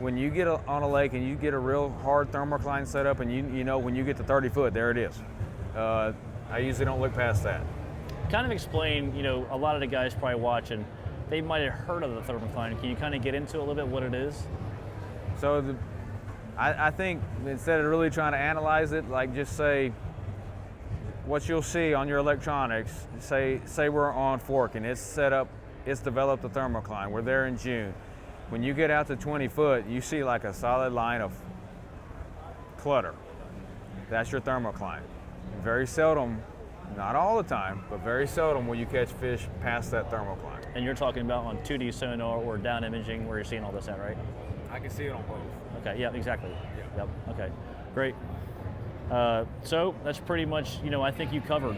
when you get on a lake and you get a real hard thermocline set up, and you know when you get to 30 foot, there it is. I usually don't look past that. Kind of explain, a lot of the guys probably watching, they might have heard of the thermocline. Can you kind of get into a little bit what it is? So I think instead of really trying to analyze it, like just say what you'll see on your electronics, say we're on Fork and it's set up, it's developed a thermocline. We're there in June. When you get out to 20 foot, you see like a solid line of clutter. That's your thermocline. Very seldom, not all the time, but very seldom will you catch fish past that thermocline. And you're talking about on 2D sonar or down imaging where you're seeing all this at, right? I can see it on both. Okay, yeah, exactly. Yeah. Yep, okay, great. So that's pretty much, I think you covered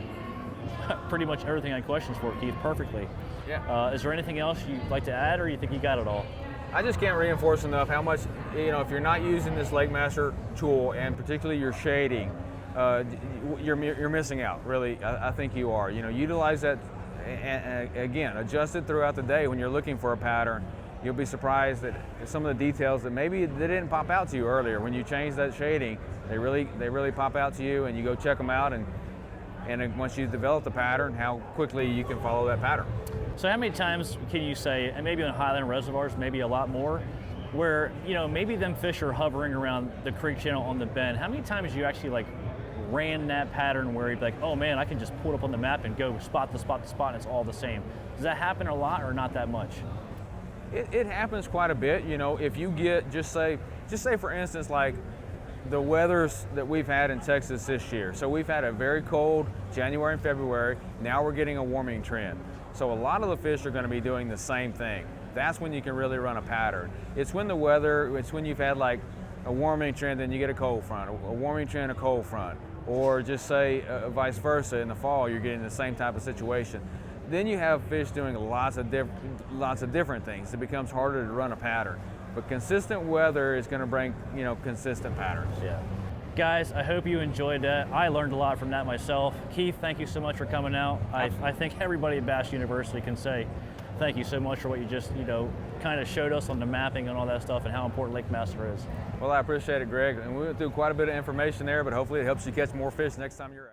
pretty much everything I had questions for, Keith, perfectly. Yeah. Is there anything else you'd like to add, or you think you got it all? I just can't reinforce enough how much, if you're not using this Lake Master tool, and particularly your shading, you're missing out, really. I think you are. Utilize that, and again, adjust it throughout the day when you're looking for a pattern. You'll be surprised at some of the details that maybe they didn't pop out to you earlier. When you change that shading, they really pop out to you, and you go check them out, and once you develop the pattern, how quickly you can follow that pattern. So how many times can you say, and maybe on Highland reservoirs, maybe a lot more, where maybe them fish are hovering around the creek channel on the bend? How many times you actually ran that pattern where you'd be like, oh man, I can just pull it up on the map and go spot to spot to spot, and it's all the same? Does that happen a lot or not that much? It happens quite a bit. If you get, just say for instance, like the weathers that we've had in Texas this year. So we've had a very cold January and February. Now we're getting a warming trend. So a lot of the fish are going to be doing the same thing. That's when you can really run a pattern. It's when you've had like a warming trend, then you get a cold front, a warming trend, a cold front, or just say vice versa. In the fall, you're getting the same type of situation. Then you have fish doing lots of different things. It becomes harder to run a pattern. But consistent weather is going to bring, consistent patterns. Yeah. Guys, I hope you enjoyed that. I learned a lot from that myself. Keith, thank you so much for coming out. I think everybody at Bass University can say thank you so much for what you just, kind of showed us on the mapping and all that stuff, and how important Lake Master is. Well, I appreciate it, Greg. And we went through quite a bit of information there, but hopefully it helps you catch more fish next time you're out.